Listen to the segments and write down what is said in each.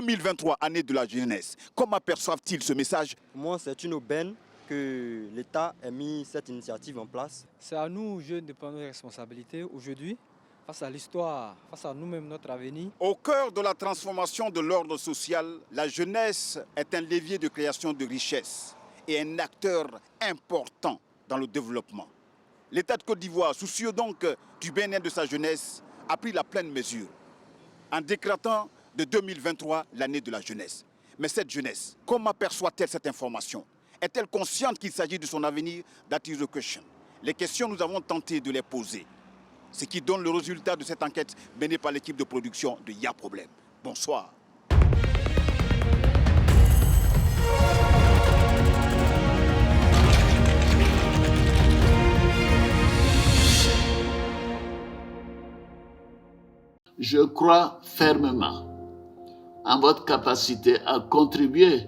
2023, année de la jeunesse. Comment perçoivent-ils ce message? Pour moi, c'est une aubaine que l'État ait mis cette initiative en place. C'est à nous, jeunes, de prendre nos responsabilités aujourd'hui, face à l'histoire, face à nous-mêmes, notre avenir. Au cœur de la transformation de l'ordre social, la jeunesse est un levier de création de richesses et un acteur important dans le développement. L'État de Côte d'Ivoire, soucieux donc du bien-être de sa jeunesse, a pris la pleine mesure en décrétant de 2023 l'année de la jeunesse. Mais cette jeunesse, comment perçoit-elle cette information? Est-elle consciente qu'il s'agit de son avenir? That is the question. Les questions, nous avons tenté de les poser. Ce qui donne le résultat de cette enquête menée par l'équipe de production de Y'a Problème. Bonsoir. Je crois fermement en votre capacité à contribuer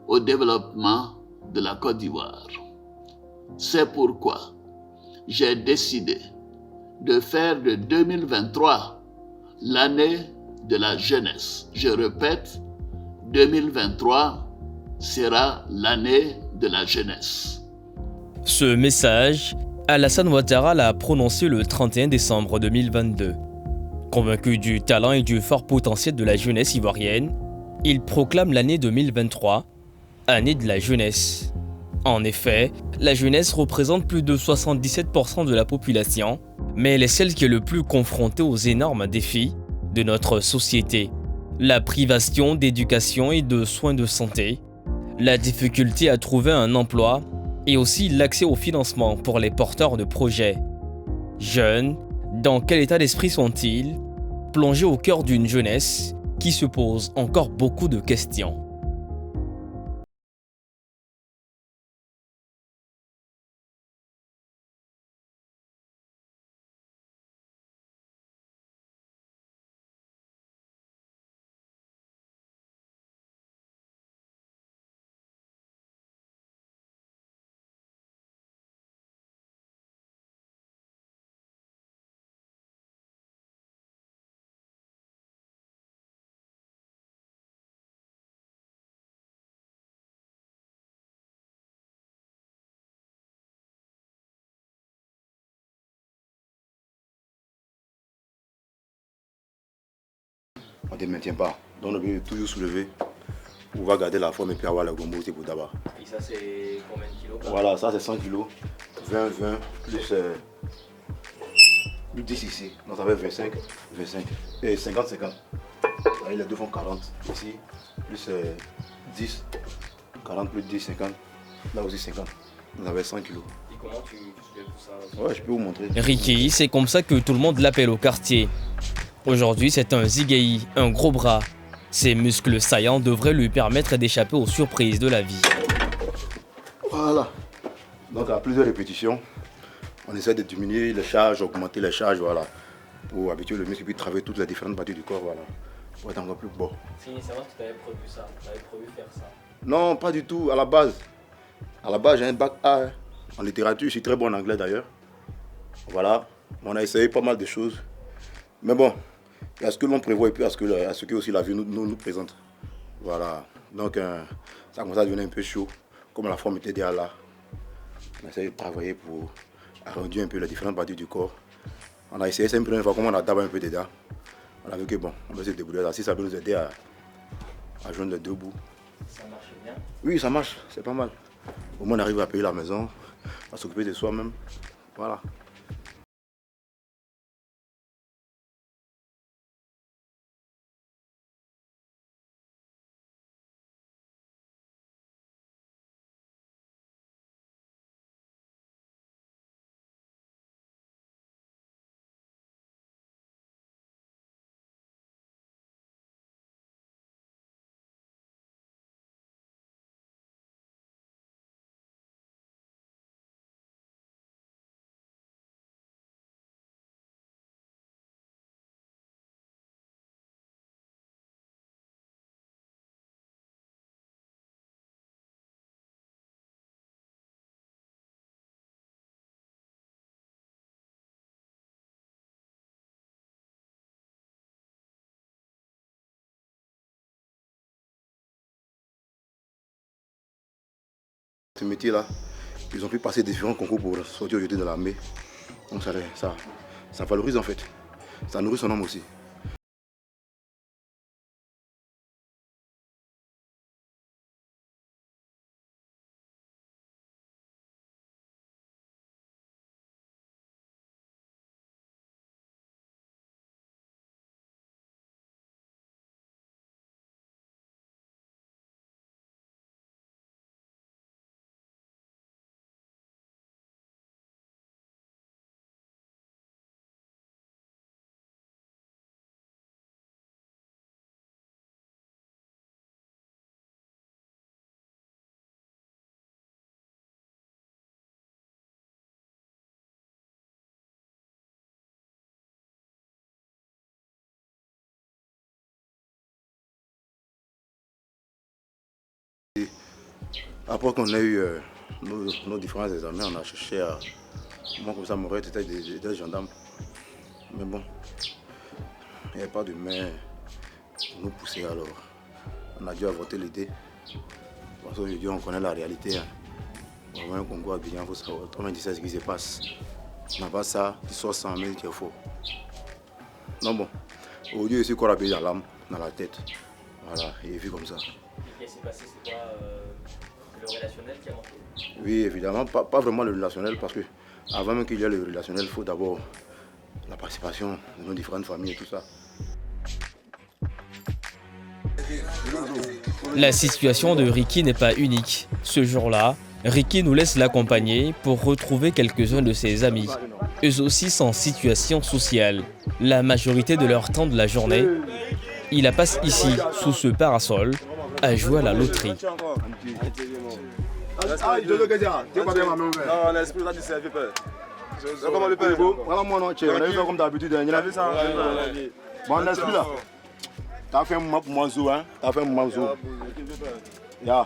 au développement de la Côte d'Ivoire. C'est pourquoi j'ai décidé de faire de 2023 l'année de la jeunesse. Je répète, 2023 sera l'année de la jeunesse. Ce message, Alassane Ouattara l'a prononcé le 31 décembre 2022. Convaincu du talent et du fort potentiel de la jeunesse ivoirienne, il proclame l'année 2023, année de la jeunesse. En effet, la jeunesse représente plus de 77% de la population, mais elle est celle qui est le plus confrontée aux énormes défis de notre société. La privation d'éducation et de soins de santé, la difficulté à trouver un emploi et aussi l'accès au financement pour les porteurs de projets. Jeunes, dans quel état d'esprit sont-ils, plongés au cœur d'une jeunesse qui se pose encore beaucoup de questions? On ne te maintient pas. Donc on peut toujours soulever pour pouvoir garder la forme et puis avoir la gombosité pour d'abord. Et ça c'est combien de kilos? Voilà, ça c'est 100 kg. 20, 20, plus 10 ici. Donc ça fait 25, 25. Et 50, 50. Là, les deux font 40. Ici, plus 10. 40 plus 10, 50. Là aussi 50. Donc ça fait 100 kg. Et comment tu soulèves tout ça? Ouais, je peux vous montrer. Ricky, c'est comme ça que tout le monde l'appelle au quartier. Aujourd'hui, c'est un zigaï, un gros bras. Ses muscles saillants devraient lui permettre d'échapper aux surprises de la vie. Voilà. Donc à plusieurs répétitions, on essaie de diminuer les charges, augmenter les charges, voilà. Pour habituer le muscle et puis travailler toutes les différentes parties du corps, voilà. Pour être encore plus beau. C'est vrai que tu avais prévu ça, tu avais prévu faire ça. Non, pas du tout, à la base. À la base, j'ai un bac A hein, en littérature, je suis très bon en anglais d'ailleurs. Voilà, on a essayé pas mal de choses. Mais bon, il y a ce que l'on prévoit et puis il y a ce que aussi la vie nous présente. Voilà, donc ça commence à devenir un peu chaud, comme la forme était déjà là. On a essayé de travailler pour arrondir un peu les différentes parties du corps. On a essayé, c'est une première fois, comme on a d'abord un peu dedans. On a vu que bon, on va se débrouiller là. Si ça peut nous aider à joindre les deux bouts. Ça marche bien? Oui, ça marche, c'est pas mal. Au moins on arrive à payer la maison, à s'occuper de soi-même. Voilà. Ce métier-là, ils ont pu passer différents concours pour sortir aujourd'hui de l'armée. Donc ça valorise en fait. Ça nourrit son homme aussi. Après qu'on a eu nos différents examens, on a cherché à... Moi comme ça, mon rêve était des gendarmes. Mais bon, il n'y avait pas de main pour nous pousser alors. On a dû avorter l'idée. Parce qu'aujourd'hui on connaît la réalité. On va un concours à Abidjan, il faut savoir. 97 ce qui se passe. On n'a pas ça, tu sors 100 000 qui est faux. Non bon, aujourd'hui je suis encore habillé dans l'âme, dans la tête. Voilà, il est vu comme ça. Qu'est-ce qui s'est passé? C'est quoi le relationnel qui a manqué? Oui, évidemment, pas vraiment le relationnel, parce que avant même qu'il y ait le relationnel, il faut d'abord la participation de nos différentes familles et tout ça. La situation de Ricky n'est pas unique. Ce jour-là, Ricky nous laisse l'accompagner pour retrouver quelques-uns de ses amis. Eux aussi sont en situation sociale. La majorité de leur temps de la journée, il la passe ici, sous ce parasol, à jouer à la loterie. Ah, je veux que ça. Tu vas bien ma main. Non, l'esprit là du service. Comment le paye beau? Voilà moi non, tu as vu comme d'habitude, il a vu ça. Bon, l'esprit là. Tu as fait un moment pour moi zo hein. Tu as fait un moment zo. Ya.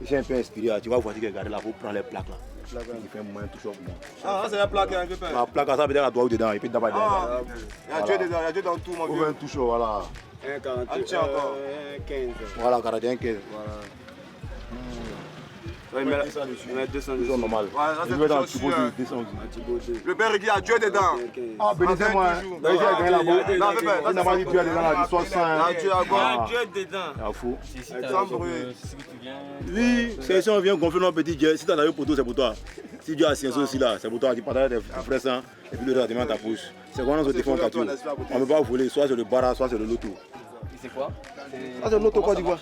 J'ai un peu inspiré, tu vas voir qui regarder là pour prendre les plaques là. Il fait un moment toujours pour moi. Ah, c'est la plaque un peu. La plaque ça veut dire la doigt dedans et puis d'abord dedans. Il y a Dieu dedans, il y a Dieu dans tout mon vieux. Un toucheur voilà. 1,41 encore. 15. Voilà, 41 15. Voilà. Ouais, il met 200 dessus. Normal. Ouais, ça c'est dans le Thibaut 200. Le père il a Dieu dedans. Ah, bénissez-moi. Il a gagné la boue. Il n'a pas dit Dieu dedans, il a dit 60. Dieu a quoi? Dieu dedans. Il fou. Sans bruit. Oui, si on vient gonfler notre petit Dieu, si tu as eu pour tout, c'est pour toi. Si Dieu a science aussi là, c'est pour toi. Tu partages tes frères sains et puis le reste, tu mets ta poche. C'est quand on se défend on ne peut pas voler, soit c'est le bara, soit c'est le loto. C'est quoi? Ça c'est le loto Côte d'Ivoire.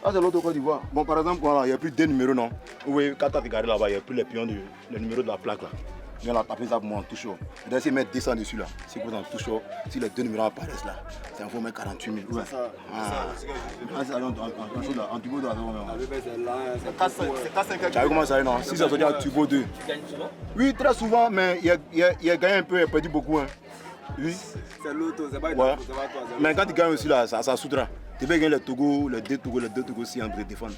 Ah, c'est l'autre Côte d'Ivoire. Bon, par exemple, voilà, il n'y a plus deux numéros, non? Oui, quand tu as regardé là-bas, il n'y a plus les pions du numéro de la plaque là. Il vient la taper ça pour moi en touche. Et s'il met 200 dessus là, si vous en touche, si les deux numéros apparaissent là, c'est un faux mettre 48 000. Ouais. C'est ça. C'est en tubo 2. C'est 4-5. Tu as vu comment ça est, non? Si ça se dit en tubo 2. Tu gagnes souvent? Oui, très souvent, mais il a gagné un peu, il a perdu beaucoup. Hein. Oui. C'est l'auto, c'est pas une ouais. Mais quand tu gagnes aussi là, ça soudra. Tu peux gagner les Togo, les deux Togo aussi en défendre.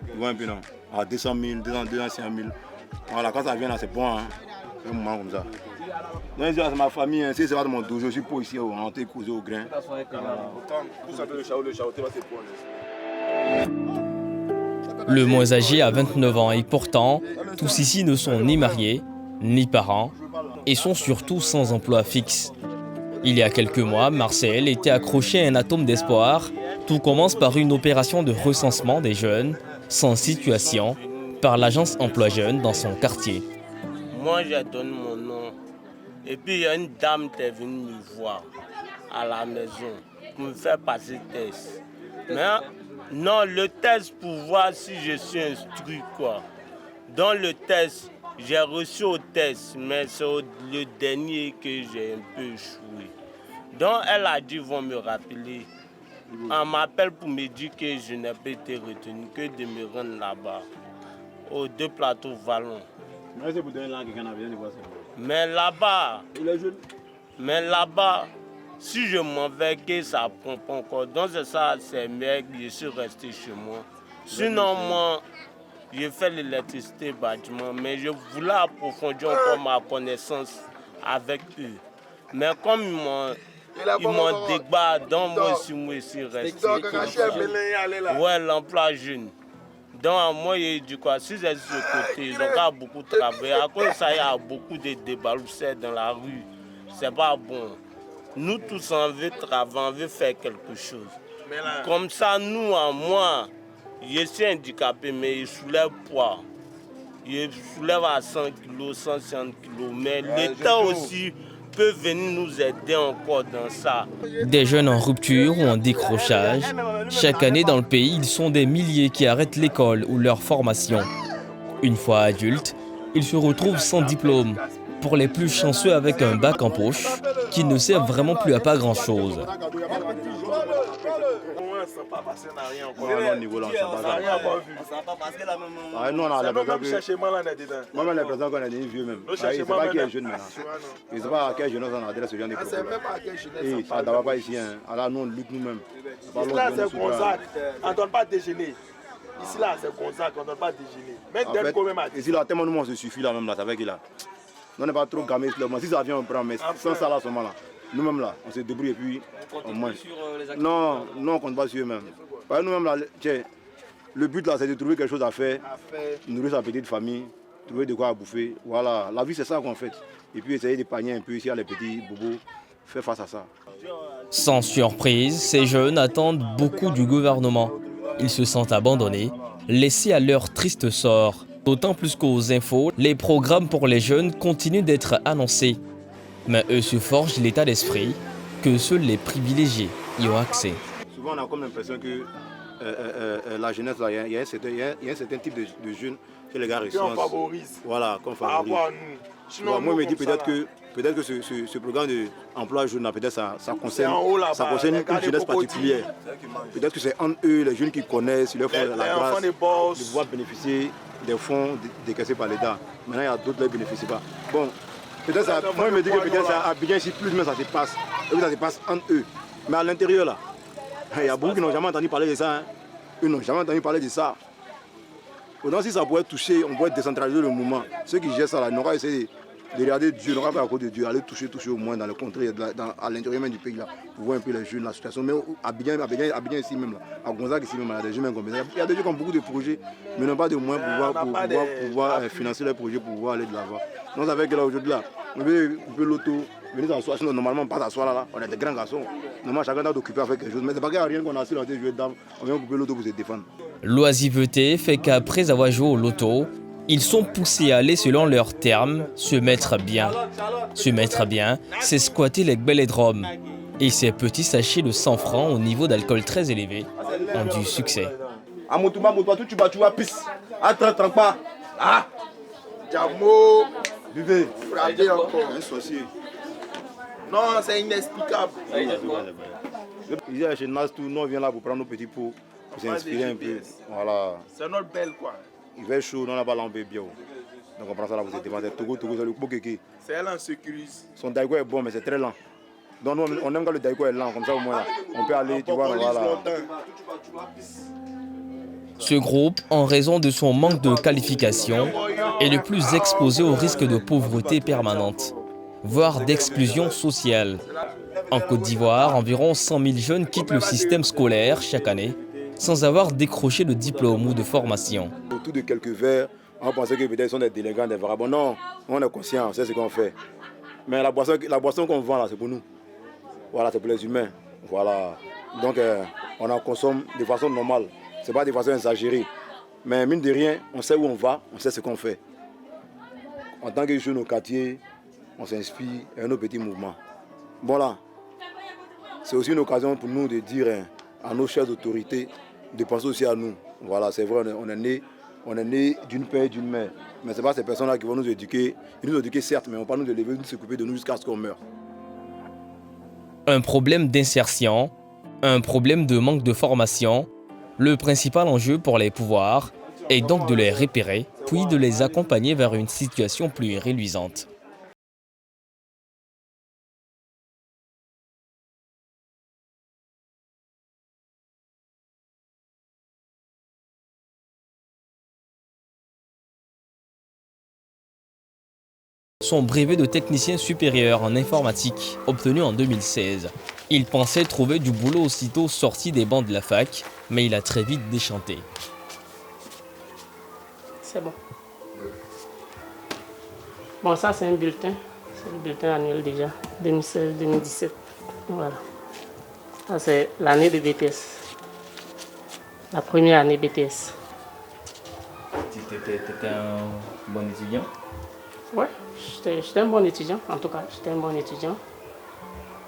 Tu vois un peu non? À 200 000, 200 000. Voilà, quand ça vient là, c'est bon. Hein. C'est un moment comme ça. Donc, c'est ma famille, hein. Si c'est pas de mon dojo, je suis pas ici, on est causé au grain. Le moins âgé a 29 ans et pourtant, tous ici ne sont ni mariés, ni parents, et sont surtout sans emploi fixe. Il y a quelques mois, Marcel était accroché à un atome d'espoir. Tout commence par une opération de recensement des jeunes sans situation par l'agence Emploi Jeunes dans son quartier. Moi, je donne mon nom. Et puis, il y a une dame qui est venue me voir à la maison pour me faire passer le test. Mais non, le test pour voir si je suis instruit, quoi. Dans le test, j'ai reçu au test, mais c'est le dernier que j'ai un peu échoué. Donc, elle a dit, ils vont me rappeler. On m'appelle pour me dire que je n'ai pas été retenu, que de me rendre là-bas, aux 2 plateaux Vallon. Mais là-bas, si je m'en vais, que ça prend pas encore. Donc, c'est ça, c'est mec, je suis resté chez moi. Sinon, moi, je fais l'électricité bâtiment, mais je voulais approfondir encore ma connaissance avec eux. Mais comme ils m'ont débat, donc moi aussi resté. Ouais, l'emploi jeune. Donc, moi, je dis quoi, si c'est ce côté, ils ont beaucoup travaillé. À cause de ça, il y a beaucoup de débaloussaires dans la rue. C'est pas bon. Nous tous, on veut travailler, on veut faire quelque chose. Comme ça, nous, moi, je suis handicapé, mais je soulève poids. Je soulève à 100 kg, 150 kg. Mais l'État aussi peut venir nous aider encore dans ça. Des jeunes en rupture ou en décrochage. Chaque année dans le pays, ils sont des milliers qui arrêtent l'école ou leur formation. Une fois adultes, ils se retrouvent sans diplôme. Pour les plus chanceux avec un bac en poche, qui ne sert vraiment plus à pas grand-chose. Nous, on a l'impression qu'on est des vieux même. Il ne sait pas qui est jeune maintenant. Il ne sait pas à quelle jeunesse on adresse ce genre de problème. Et ça ne va pas ici. Alors nous, on lutte nous-mêmes. Ici, là, c'est Gonzague. On ne donne pas déjeuner. Ici, là, c'est Gonzague. On ne donne pas déjeuner. En fait, ici, là, tellement nous, on se suffit là même. Là, avec là. On n'est pas trop gamés. Si ça vient, on prend. Mais sans ça, là, ce moment-là. Nous-mêmes, là, on se débrouille et puis on mange. Non, on ne compte pas sur eux-mêmes. Nous-mêmes, là, le but, là, c'est de trouver quelque chose à faire, nourrir sa petite famille, trouver de quoi bouffer. Voilà, la vie, c'est ça qu'on fait. Et puis essayer d'épargner un peu ici à les petits bobos, faire face à ça. Sans surprise, ces jeunes attendent beaucoup du gouvernement. Ils se sentent abandonnés, laissés à leur triste sort. D'autant plus qu'aux infos, les programmes pour les jeunes continuent d'être annoncés. Mais eux se forgent l'état d'esprit que seuls les privilégiés y ont accès. Souvent, on a comme l'impression que la jeunesse, il y a un certain type de jeunes que les gars reçoivent. On favorise. Voilà, qu'on favorise. Par rapport à nous. Sinon, moi, je me dis peut-être que ce programme d'emploi jeune, peut-être ça concerne une jeunesse particulière. Peut-être que c'est entre eux, les jeunes qui connaissent, ils leur font la grâce de pouvoir bénéficier des fonds décaissés par l'État. Maintenant, il y a d'autres qui ne bénéficient pas. Bon, peut-être ça, moi, je me dis que peut-être ça, à Abidjan ici, plus mais ça se passe. Et puis ça se passe entre eux. Mais à l'intérieur, là, il y a beaucoup qui n'ont jamais entendu parler de ça. Hein. Ils n'ont jamais entendu parler de ça. Autant si ça pourrait toucher, on pourrait décentraliser le mouvement. Ceux qui gèrent ça, là, n'auront pas essayé de regarder Dieu, n'auront pas fait à cause de Dieu, aller toucher au moins dans le contrées, à l'intérieur même du pays, là, pour voir un peu les jeunes, la situation. Mais à Abidjan ici même, là, à Gonzague ici même, il y a des jeunes comme ça. Il y a des gens qui ont beaucoup de projets, mais n'ont pas de moyens pour pouvoir financer leurs projets, pour pouvoir aller de l'avant. Donc, avec là, aujourd'hui, là, on veut couper l'auto, venir s'asseoir, sinon normalement, pas s'asseoir là, on est des grands garçons. Normalement, chacun doit s'occuper avec quelque chose. Mais c'est pas qu'il n'y a rien qu'on a assis dans des jeux d'âme, on vient couper l'auto pour se défendre. L'oisiveté fait qu'après avoir joué au loto, ils sont poussés à aller selon leurs termes, se mettre bien. Se mettre bien, c'est squatter les bélodromes. Et ces petits sachets de 100 francs au niveau d'alcool très élevé ont du succès. Diamo, Buvez. frappez encore. Un sorcier. Non, c'est inexplicable. Ici, chez Nas, nous, on vient là pour prendre nos petits pots, pour s'inspirer un peu. Voilà. C'est notre belle, quoi. Il fait chaud, on n'a pas l'embé bien. Donc on prend ça là, vous êtes devant. C'est Togo, c'est le Bokeke. C'est elle en sécurise. Son daïko est bon, mais c'est très lent. Donc nous, on aime quand le daïko est lent, comme ça au moins là. On peut aller, tu vois, voilà. Ce groupe, en raison de son manque de qualification, est le plus exposé au risque de pauvreté permanente, voire d'exclusion sociale. En Côte d'Ivoire, environ 100 000 jeunes quittent le système scolaire chaque année sans avoir décroché de diplôme ou de formation. Autour de quelques verres, on pensait que peut-être ils sont des délinquants, des vagabonds. Non, on est conscient, on sait ce qu'on fait. Mais la boisson qu'on vend là, c'est pour nous. Voilà, c'est pour les humains. Voilà. Donc on en consomme de façon normale. Ce n'est pas de façon exagérée. Mais mine de rien, on sait où on va, on sait ce qu'on fait. En tant que jeunes au quartier, on s'inspire à nos petits mouvements. Voilà. C'est aussi une occasion pour nous de dire à nos chères autorités de penser aussi à nous. Voilà, c'est vrai, on est né d'une père et d'une mère. Mais ce n'est pas ces personnes-là qui vont nous éduquer. Ils nous éduquent certes, mais on ne va pas nous élever, nous s'occuper de nous jusqu'à ce qu'on meure. Un problème d'insertion, un problème de manque de formation. Le principal enjeu pour les pouvoirs est donc de les repérer, puis de les accompagner vers une situation plus reluisante. Son brevet de technicien supérieur en informatique, obtenu en 2016. Il pensait trouver du boulot aussitôt sorti des bancs de la fac, mais il a très vite déchanté. c'est bon. Bon, ça c'est un bulletin. C'est le bulletin annuel déjà, 2016-2017. Voilà. Ça c'est l'année de BTS. La première année BTS. Tu étais un bon étudiant? Ouais, j'étais un bon étudiant, en tout cas, j'étais un bon étudiant.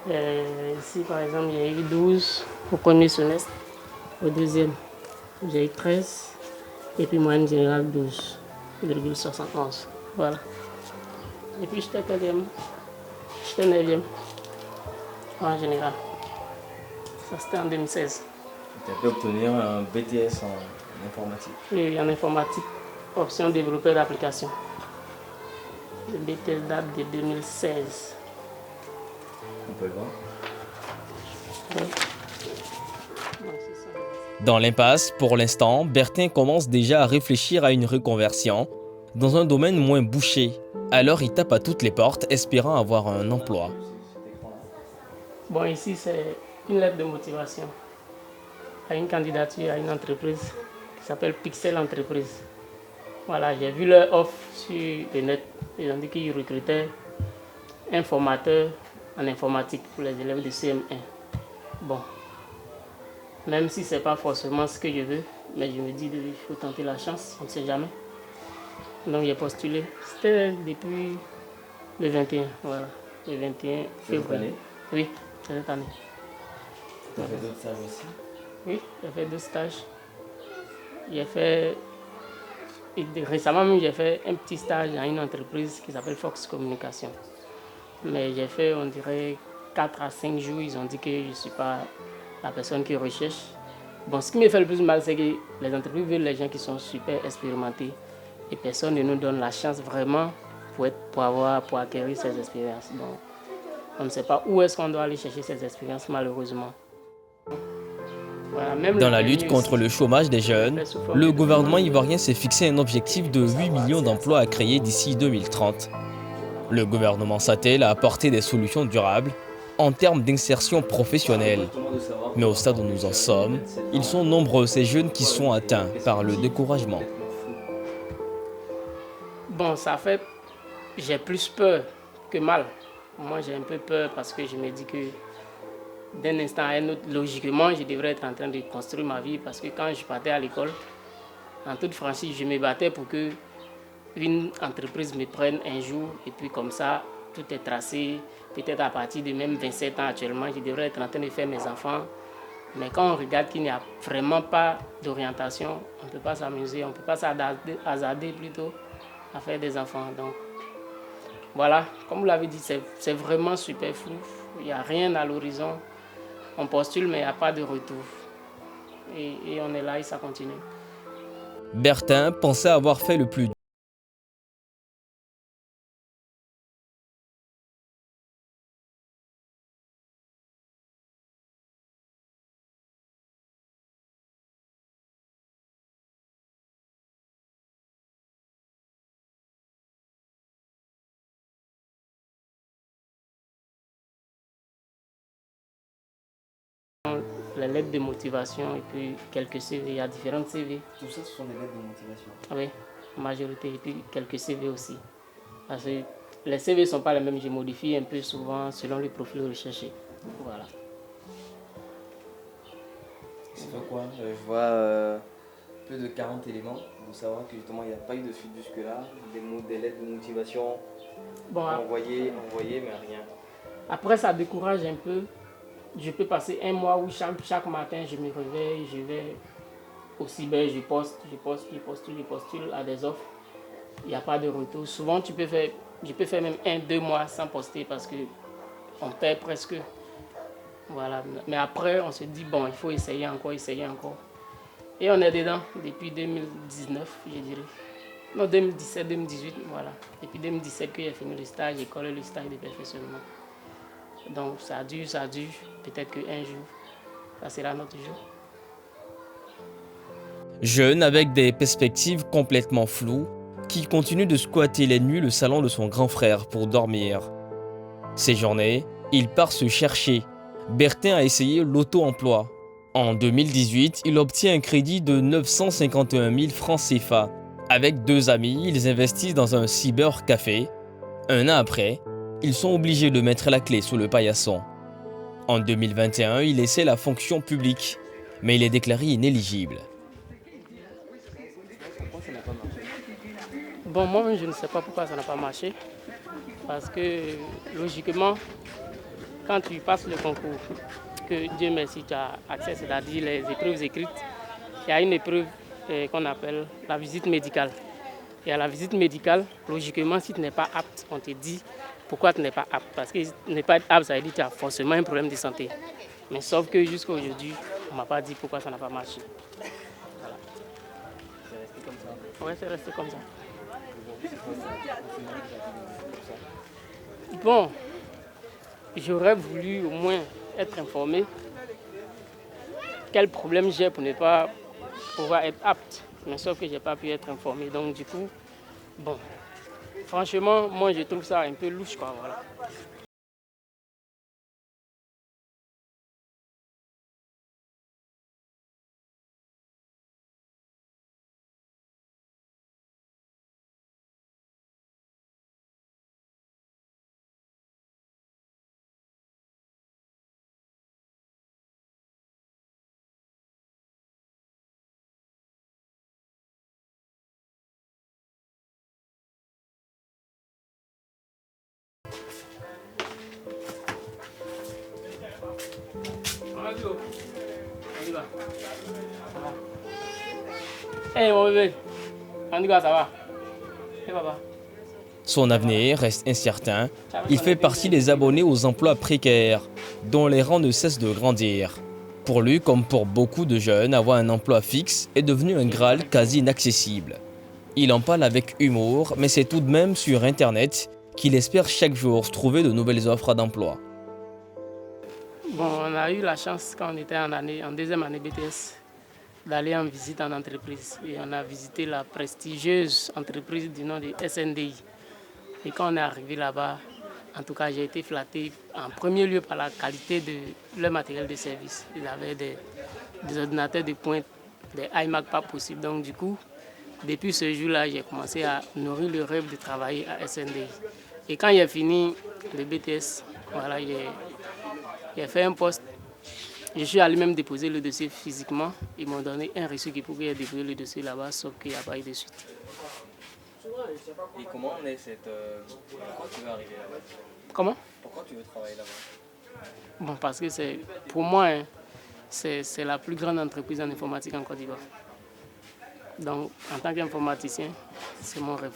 Ici, par exemple, j'ai eu 12 au premier semestre. Au deuxième, j'ai eu 13. Et puis, moyenne générale, 12,71. Voilà. Et puis, j'étais 4e. J'étais 9e. En général. Ça, c'était en 2016. Tu as pu obtenir un BTS en informatique? Oui, en informatique, option développeur d'application. Le BTS date de 2016. On peut le voir. Oui. Dans l'impasse, pour l'instant, Bertin commence déjà à réfléchir à une reconversion dans un domaine moins bouché. Alors il tape à toutes les portes, espérant avoir un emploi. Bon, ici, c'est une lettre de motivation à une candidature à une entreprise qui s'appelle Pixel Entreprise. Voilà, j'ai vu leur offre sur le net. Ils ont dit qu'ils recrutaient un formateur en informatique pour les élèves de CM1. Bon, même si ce n'est pas forcément ce que je veux, mais je me dis qu'il faut tenter la chance, on ne sait jamais. Donc j'ai postulé. C'était depuis le 21, voilà, le 21 février. Oui, cette année. Tu as fait d'autres stages aussi? Oui, j'ai fait 2 stages. J'ai fait, récemment même, j'ai fait un petit stage dans une entreprise qui s'appelle Fox Communication. Mais j'ai fait, on dirait, 4 à 5 jours. Ils ont dit que je ne suis pas la personne qu'ils recherchent. Bon, ce qui me fait le plus mal, c'est que les entreprises veulent les gens qui sont super expérimentés. Et personne ne nous donne la chance vraiment pour acquérir ces expériences. Donc, on ne sait pas où est-ce qu'on doit aller chercher ces expériences, malheureusement. Voilà, dans la lutte contre le chômage des jeunes, le gouvernement ivoirien s'est fixé un objectif de 8 millions d'emplois à créer d'ici 2030. Le gouvernement s'attelle à apporter des solutions durables en termes d'insertion professionnelle. Mais au stade où nous en sommes, ils sont nombreux ces jeunes qui sont atteints par le découragement. Bon, ça fait... J'ai plus peur que mal. Moi, j'ai un peu peur parce que je me dis que d'un instant à un autre, logiquement, je devrais être en train de construire ma vie parce que quand je partais à l'école, en toute franchise, je me battais pour que une entreprise me prenne un jour et puis comme ça, tout est tracé. Peut-être à partir de même 27 ans actuellement, je devrais être en train de faire mes enfants. Mais quand on regarde qu'il n'y a vraiment pas d'orientation, on ne peut pas s'amuser, on ne peut pas s'hasarder plutôt à faire des enfants. Donc voilà, comme vous l'avez dit, c'est vraiment super flou. Il n'y a rien à l'horizon. On postule, mais il n'y a pas de retour. Et on est là et ça continue. Bertin pensait avoir fait le plus dur. Les lettres de motivation et puis quelques CV. Il y a différentes CV. Tout ça, ce sont des lettres de motivation. Oui, en majorité. Et puis quelques CV aussi. Parce que les CV ne sont pas les mêmes. Je modifie un peu souvent selon le profil recherché. Voilà. Ça fait quoi? Je vois plus de 40 éléments. Vous savoir que justement, il n'y a pas eu de suite jusque-là. Des lettres de motivation envoyées, mais rien. Après, ça décourage un peu. Je peux passer un mois où chaque matin, je me réveille, je vais au cyber, je postule à des offres. Il n'y a pas de retour. Souvent, je peux faire même 1-2 mois sans poster parce qu'on perd presque. Voilà. Mais après, on se dit, bon, il faut essayer encore. Et on est dedans depuis 2019, je dirais. Non, 2017, 2018, voilà. Depuis 2017 que j'ai fini le stage, j'ai collé le stage de perfectionnement. Donc ça dure. Peut-être qu'un jour, ça sera notre jour. Jeune avec des perspectives complètement floues, qui continue de squatter les nuits le salon de son grand frère pour dormir. Ces journées, il part se chercher. Bertin a essayé l'auto-emploi. En 2018, il obtient un crédit de 951 000 francs CFA. Avec 2 amis, ils investissent dans un cybercafé. 1 an après, ils sont obligés de mettre la clé sous le paillasson. En 2021, il essaie la fonction publique, mais il est déclaré inéligible. Bon, moi, je ne sais pas pourquoi ça n'a pas marché. Parce que, logiquement, quand tu passes le concours, que Dieu merci, tu as accès, c'est-à-dire les épreuves écrites, il y a une épreuve qu'on appelle la visite médicale. Et à la visite médicale, logiquement, si tu n'es pas apte, on te dit pourquoi tu n'es pas apte. Parce que ne pas être apte, ça veut dire que tu as forcément un problème de santé. Mais sauf que jusqu'à aujourd'hui, on ne m'a pas dit pourquoi ça n'a pas marché. Voilà. C'est resté comme ça? Oui, c'est resté comme ça. Bon, j'aurais voulu au moins être informé quel problème j'ai pour ne pas pouvoir être apte. Mais sauf que je n'ai pas pu être informé. Donc du coup, bon, franchement, moi je trouve ça un peu louche, quoi, voilà. Hey mon bébé, en tout cas ça va? Hey papa. Son avenir reste incertain. Il fait partie des abonnés aux emplois précaires, dont les rangs ne cessent de grandir. Pour lui, comme pour beaucoup de jeunes, avoir un emploi fixe est devenu un Graal quasi inaccessible. Il en parle avec humour, mais c'est tout de même sur Internet qu'il espère chaque jour trouver de nouvelles offres d'emploi. Bon, on a eu la chance quand on était en deuxième année BTS d'aller en visite en entreprise. Et on a visité la prestigieuse entreprise du nom de SNDI. Et quand on est arrivé là-bas, en tout cas, j'ai été flatté en premier lieu par la qualité de leur matériel de service. Ils avaient des ordinateurs de pointe, des iMac pas possible. Donc du coup, depuis ce jour-là, j'ai commencé à nourrir le rêve de travailler à SNDI. Et quand j'ai fini le BTS, voilà, j'ai fait un poste. Je suis allé même déposer le dossier physiquement. Ils m'ont donné un reçu qui pouvait déposer le dossier là-bas, sauf qu'il n'y a pas eu de suite. Et comment on est cette... Pourquoi tu veux arriver là-bas? Comment? Pourquoi tu veux travailler là-bas? Bon, parce que pour moi, hein, c'est la plus grande entreprise en informatique en Côte d'Ivoire. Donc, en tant qu'informaticien, c'est mon rêve.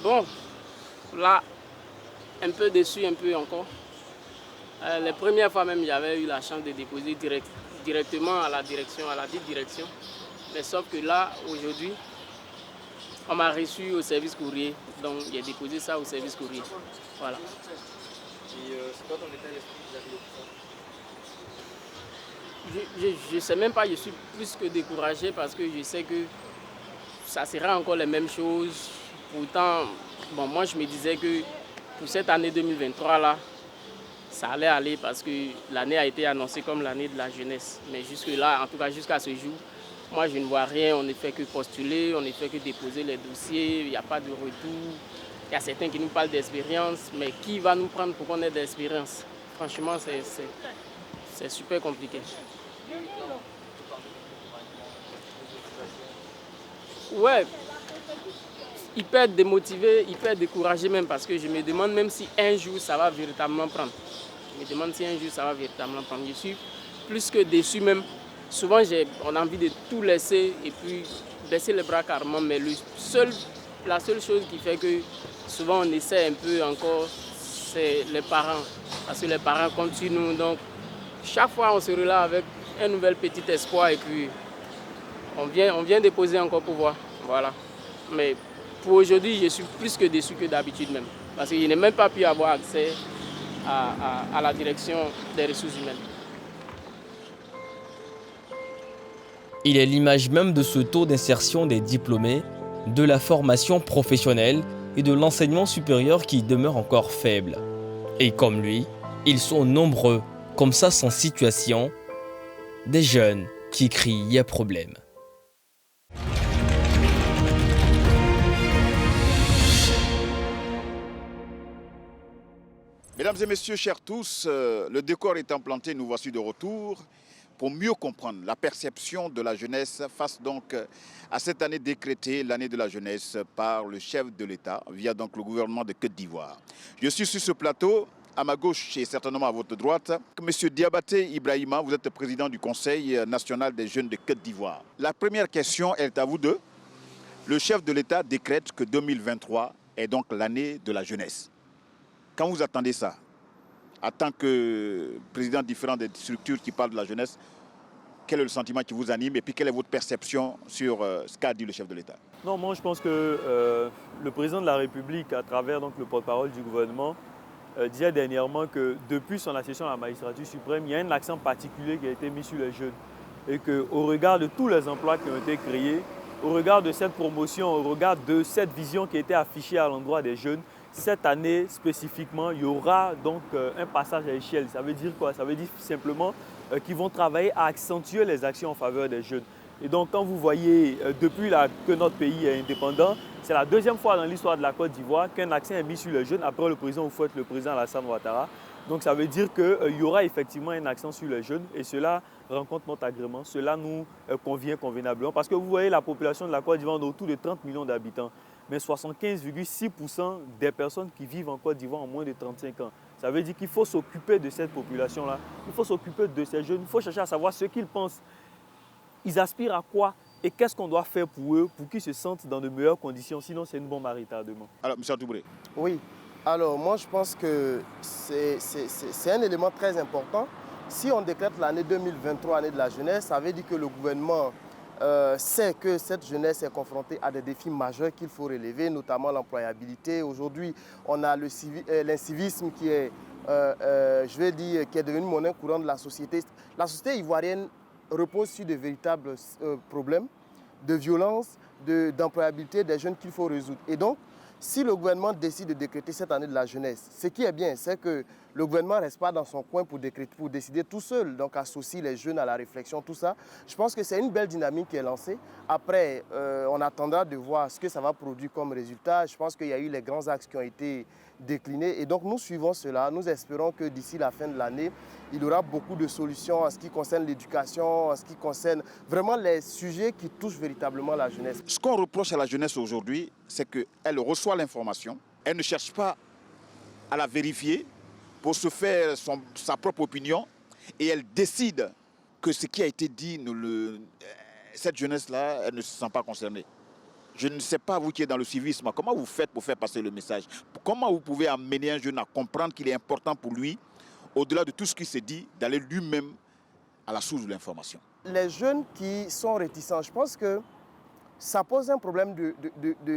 Bon, là, un peu déçu, un peu encore. Les premières fois même, j'avais eu la chance de déposer directement à la direction, à la dite direction. Mais sauf que là, aujourd'hui, on m'a reçu au service courrier. Donc, j'ai déposé ça au service courrier. Voilà. Et c'est quoi ton état d'esprit vis-à-vis de tout ça? Je ne sais même pas, je suis plus que découragé parce que je sais que ça sera encore les mêmes choses. Pourtant, bon, moi je me disais que pour cette année 2023 là, ça allait aller parce que l'année a été annoncée comme l'année de la jeunesse. Mais jusque-là, en tout cas jusqu'à ce jour, moi je ne vois rien, on ne fait que postuler, on ne fait que déposer les dossiers, il n'y a pas de retour. Il y a certains qui nous parlent d'expérience, mais qui va nous prendre pour qu'on ait d'expérience? Franchement, c'est super compliqué. Ouais, il peut être démotivé, il peut être découragé même parce que je me demande même si un jour ça va véritablement prendre. Je me demande si un jour ça va véritablement prendre. Je suis plus que déçu même. Souvent on a envie de tout laisser et puis baisser les bras carrément, mais la seule chose qui fait que souvent on essaie un peu encore, c'est les parents. Parce que les parents continuent, donc chaque fois on se relève avec un nouvel petit espoir et puis on vient déposer encore pour voir. Voilà. Mais pour aujourd'hui, je suis plus que déçu que d'habitude même. Parce que je n'ai même pas pu avoir accès à la direction des ressources humaines. Il est l'image même de ce taux d'insertion des diplômés, de la formation professionnelle et de l'enseignement supérieur qui demeure encore faible. Et comme lui, ils sont nombreux, comme ça sans situation, des jeunes qui crient « il y a problème ». Mesdames et messieurs, chers tous, le décor étant planté, nous voici de retour pour mieux comprendre la perception de la jeunesse face donc à cette année décrétée, l'année de la jeunesse, par le chef de l'État, via donc le gouvernement de Côte d'Ivoire. Je suis sur ce plateau, à ma gauche et certainement à votre droite, Monsieur Diabaté Ibrahima, vous êtes président du Conseil national des jeunes de Côte d'Ivoire. La première question est à vous deux. Le chef de l'État décrète que 2023 est donc l'année de la jeunesse. Quand vous attendez ça, en tant que président différent des structures qui parlent de la jeunesse, quel est le sentiment qui vous anime et puis quelle est votre perception sur ce qu'a dit le chef de l'État? Non, moi je pense que le président de la République, à travers donc, le porte-parole du gouvernement, disait dernièrement que depuis son accession à la magistrature suprême, il y a un accent particulier qui a été mis sur les jeunes. Et qu'au regard de tous les emplois qui ont été créés, au regard de cette promotion, au regard de cette vision qui a été affichée à l'endroit des jeunes, cette année spécifiquement, il y aura donc un passage à échelle. Ça veut dire quoi? Ça veut dire simplement qu'ils vont travailler à accentuer les actions en faveur des jeunes. Et donc quand vous voyez, depuis que notre pays est indépendant, c'est la deuxième fois dans l'histoire de la Côte d'Ivoire qu'un accent est mis sur les jeunes après le président Houphouët, le président Alassane Ouattara. Donc ça veut dire qu'il y aura effectivement un accent sur les jeunes et cela rencontre notre agrément, cela nous convient convenablement. Parce que vous voyez la population de la Côte d'Ivoire autour de 30 millions d'habitants. Mais 75,6% des personnes qui vivent en Côte d'Ivoire ont moins de 35 ans. Ça veut dire qu'il faut s'occuper de cette population-là, il faut s'occuper de ces jeunes, il faut chercher à savoir ce qu'ils pensent. Ils aspirent à quoi et qu'est-ce qu'on doit faire pour eux, pour qu'ils se sentent dans de meilleures conditions, sinon c'est une bombe à retardement. Alors, M. Toubré. Oui, alors moi je pense que c'est un élément très important. Si on décrète l'année 2023, année de la jeunesse, ça veut dire que le gouvernement sait que cette jeunesse est confrontée à des défis majeurs qu'il faut relever, notamment l'employabilité. Aujourd'hui, on a l'incivisme qui est, je vais dire, qui est devenu monnaie courante de la société. La société ivoirienne repose sur de véritables problèmes de violence, d'employabilité des jeunes qu'il faut résoudre. Et donc, si le gouvernement décide de décréter cette année de la jeunesse, ce qui est bien, c'est que le gouvernement ne reste pas dans son coin pour décider tout seul, donc associe les jeunes à la réflexion, tout ça. Je pense que c'est une belle dynamique qui est lancée. Après, on attendra de voir ce que ça va produire comme résultat. Je pense qu'il y a eu les grands axes qui ont été déclinés et donc nous suivons cela. Nous espérons que d'ici la fin de l'année, il y aura beaucoup de solutions en ce qui concerne l'éducation, en ce qui concerne vraiment les sujets qui touchent véritablement la jeunesse. Ce qu'on reproche à la jeunesse aujourd'hui, c'est qu'elle reçoit l'information, elle ne cherche pas à la vérifier pour se faire sa propre opinion et elle décide que ce qui a été dit, cette jeunesse-là, elle ne se sent pas concernée. Je ne sais pas, vous qui êtes dans le civisme, comment vous faites pour faire passer le message? Comment vous pouvez amener un jeune à comprendre qu'il est important pour lui, au-delà de tout ce qui s'est dit, d'aller lui-même à la source de l'information? Les jeunes qui sont réticents, je pense que ça pose un problème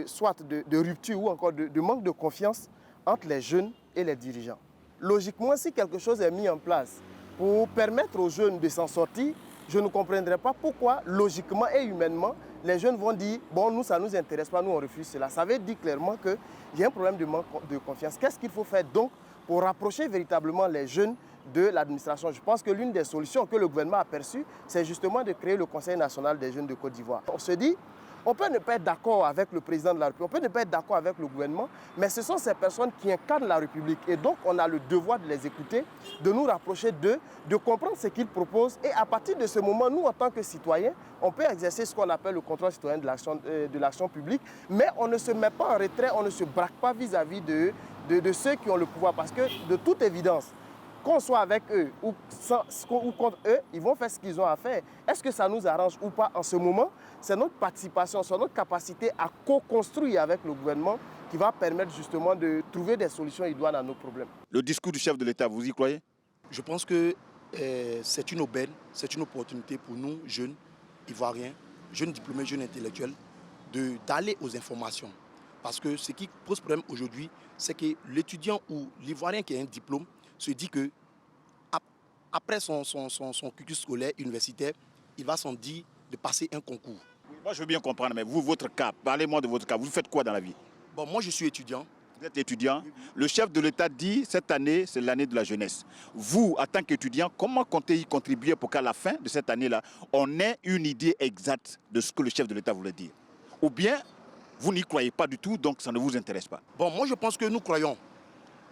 soit de rupture ou encore de manque de confiance entre les jeunes et les dirigeants. Logiquement, si quelque chose est mis en place pour permettre aux jeunes de s'en sortir, je ne comprendrais pas pourquoi, logiquement et humainement, les jeunes vont dire « bon, nous, ça ne nous intéresse pas, nous, on refuse cela ». Ça veut dire clairement qu'il y a un problème de manque de confiance. Qu'est-ce qu'il faut faire donc pour rapprocher véritablement les jeunes de l'administration. Je pense que l'une des solutions que le gouvernement a perçues, c'est justement de créer le Conseil national des jeunes de Côte d'Ivoire. On se dit, on peut ne pas être d'accord avec le président de la République, on peut ne pas être d'accord avec le gouvernement, mais ce sont ces personnes qui incarnent la République. Et donc, on a le devoir de les écouter, de nous rapprocher d'eux, de comprendre ce qu'ils proposent. Et à partir de ce moment, nous, en tant que citoyens, on peut exercer ce qu'on appelle le contrôle citoyen de l'action publique, mais on ne se met pas en retrait, on ne se braque pas vis-à-vis de ceux qui ont le pouvoir. Parce que, de toute évidence, qu'on soit avec eux ou contre eux, ils vont faire ce qu'ils ont à faire. Est-ce que ça nous arrange ou pas en ce moment? C'est notre participation, c'est notre capacité à co-construire avec le gouvernement qui va permettre justement de trouver des solutions idoines à nos problèmes. Le discours du chef de l'État, vous y croyez? Je pense que c'est une aubaine, c'est une opportunité pour nous, jeunes Ivoiriens, jeunes diplômés, jeunes intellectuels, d'aller aux informations. Parce que ce qui pose problème aujourd'hui, c'est que l'étudiant ou l'Ivoirien qui a un diplôme se dit que après son cursus scolaire universitaire, il va s'en dire de passer un concours. Moi, je veux bien comprendre, mais vous, votre cas, parlez-moi de votre cas. Vous faites quoi dans la vie? Bon, moi, je suis étudiant. Vous êtes étudiant. Le chef de l'État dit cette année, c'est l'année de la jeunesse. Vous, en tant qu'étudiant, comment comptez-vous contribuer pour qu'à la fin de cette année-là, on ait une idée exacte de ce que le chef de l'État voulait dire? Ou bien, vous n'y croyez pas du tout, donc ça ne vous intéresse pas? Bon, moi, je pense que nous croyons.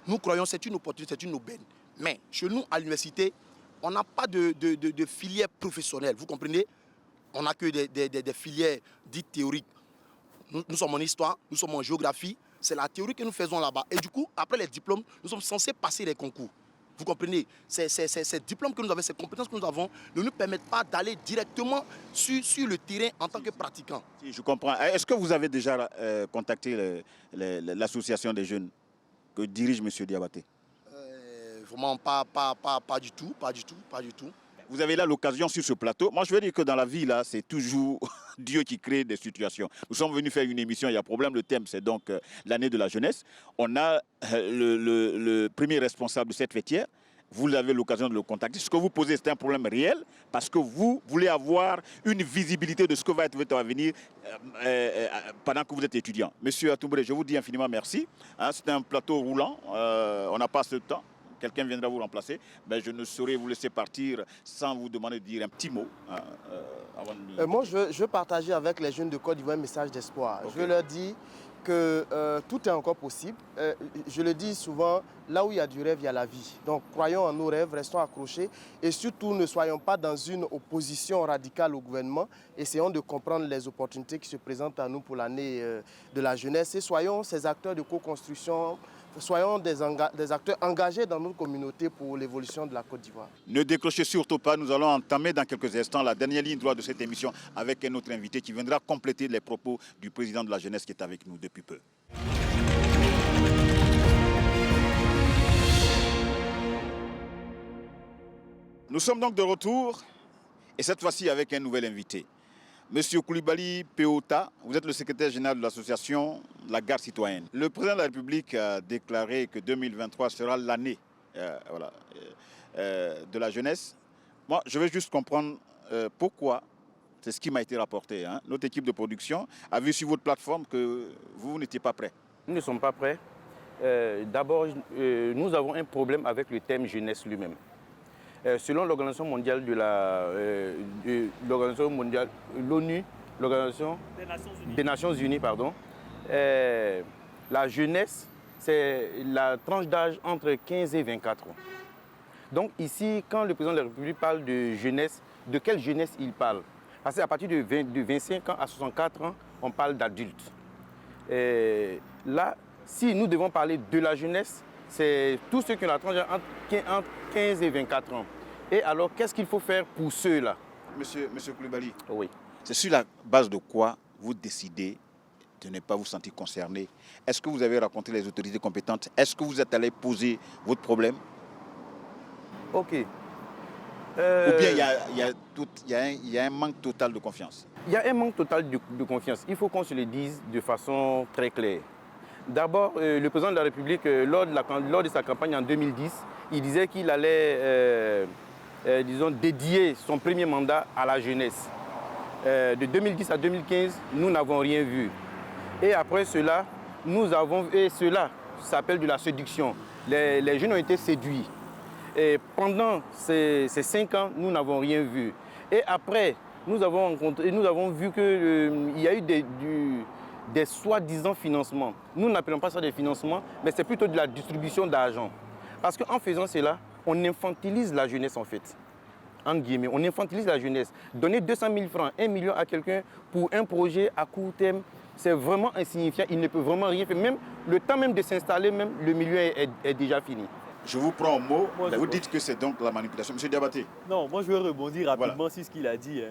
Nous croyons, c'est une opportunité, c'est une aubaine. Mais chez nous, à l'université, on n'a pas de filière professionnelle. Vous comprenez? On n'a que des filières dites théoriques. Nous sommes en histoire, nous sommes en géographie. C'est la théorie que nous faisons là-bas. Et du coup, après les diplômes, nous sommes censés passer les concours. Vous comprenez? Ces diplômes que nous avons, ces compétences que nous avons, ne nous permettent pas d'aller directement sur le terrain en tant que pratiquants. Si, je comprends. Est-ce que vous avez déjà contacté l'association des jeunes que dirige M. Diabaté? Vraiment pas du tout. Vous avez là l'occasion sur ce plateau. Moi, je veux dire que dans la vie, là, c'est toujours Dieu qui crée des situations. Nous sommes venus faire une émission, il y a problème. Le thème, c'est donc l'année de la jeunesse. On a le premier responsable de cette fêtière. Vous avez l'occasion de le contacter. Ce que vous posez, c'est un problème réel parce que vous voulez avoir une visibilité de ce que va être votre avenir pendant que vous êtes étudiant. Monsieur Atoubré, je vous dis infiniment merci. C'est un plateau roulant. On n'a pas assez de temps. Quelqu'un viendra vous remplacer. Mais je ne saurais vous laisser partir sans vous demander de dire un petit mot. Avant de... Moi, je veux partager avec les jeunes de Côte d'Ivoire un message d'espoir. Okay. Je veux leur dire que tout est encore possible. Je le dis souvent, là où il y a du rêve, il y a la vie. Donc, croyons en nos rêves, restons accrochés et surtout ne soyons pas dans une opposition radicale au gouvernement. Essayons de comprendre les opportunités qui se présentent à nous pour l'année de la jeunesse et soyons ces acteurs de co-construction. Soyons des acteurs engagés dans notre communauté pour l'évolution de la Côte d'Ivoire. Ne décrochez surtout pas, nous allons entamer dans quelques instants la dernière ligne droite de cette émission avec un autre invité qui viendra compléter les propos du président de la jeunesse qui est avec nous depuis peu. Nous sommes donc de retour et cette fois-ci avec un nouvel invité. Monsieur Koulibaly Peota, vous êtes le secrétaire général de l'association La Garde Citoyenne. Le président de la République a déclaré que 2023 sera l'année de la jeunesse. Moi, je veux juste comprendre pourquoi, c'est ce qui m'a été rapporté. Notre équipe de production a vu sur votre plateforme que vous n'étiez pas prêt. Nous ne sommes pas prêts. D'abord, nous avons un problème avec le thème jeunesse lui-même. Selon l'Organisation mondiale l'ONU, l'Organisation des Nations Unies, la jeunesse, c'est la tranche d'âge entre 15 et 24 ans. Donc ici, quand le président de la République parle de jeunesse, de quelle jeunesse il parle? Parce qu'à partir de 25 ans à 64 ans, on parle d'adultes. Là, si nous devons parler de la jeunesse, c'est tous ceux qui ont la tranche entre 15 et 24 ans. Et alors, qu'est-ce qu'il faut faire pour ceux-là? Monsieur Koulibaly, oui. C'est sur la base de quoi vous décidez de ne pas vous sentir concerné? Est-ce que vous avez rencontré les autorités compétentes? Est-ce que vous êtes allé poser votre problème? Ok. Ou bien il y a un manque total de confiance? Il y a un manque total de confiance. Il faut qu'on se le dise de façon très claire. D'abord, le président de la République, lors de sa campagne en 2010, il disait qu'il allait, dédier son premier mandat à la jeunesse. De 2010 à 2015, nous n'avons rien vu. Et après cela, cela s'appelle de la séduction. Les jeunes ont été séduits. Et pendant ces 5 ans, nous n'avons rien vu. Et après, nous avons vu qu'il y a eu des soi-disant financements. Nous n'appelons pas ça des financements, mais c'est plutôt de la distribution d'argent. Parce qu'en faisant cela, on infantilise la jeunesse en fait. Entre guillemets, on infantilise la jeunesse. Donner 200 000 francs, 1 million à quelqu'un pour un projet à court terme, c'est vraiment insignifiant. Il ne peut vraiment rien faire. Même le temps même de s'installer, même le milieu est déjà fini. Je vous prends au mot, vous dites que c'est donc la manipulation. Monsieur Diabaté. Non, moi je vais rebondir rapidement sur ce qu'il a dit.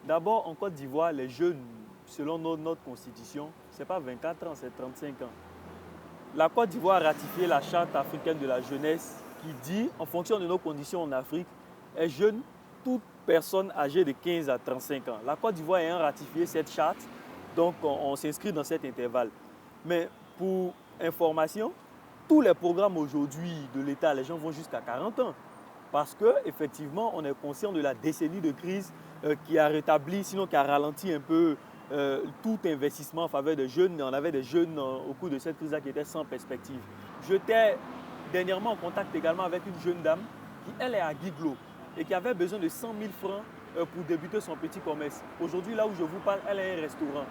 D'abord, en Côte d'Ivoire, les jeunes, selon notre constitution, ce n'est pas 24 ans, c'est 35 ans. La Côte d'Ivoire a ratifié la charte africaine de la jeunesse qui dit, en fonction de nos conditions en Afrique, est jeune toute personne âgée de 15 à 35 ans. La Côte d'Ivoire ayant ratifié cette charte, donc on s'inscrit dans cet intervalle. Mais pour information, tous les programmes aujourd'hui de l'État, les gens vont jusqu'à 40 ans. Parce qu'effectivement, on est conscient de la décennie de crise qui a rétabli, sinon qui a ralenti un peu tout investissement en faveur des jeunes. On avait des jeunes au cours de cette crise-là qui étaient sans perspective. J'étais dernièrement en contact également avec une jeune dame qui, elle, est à Guiglo et qui avait besoin de 100 000 francs pour débuter son petit commerce. Aujourd'hui, là où je vous parle, elle a un restaurant.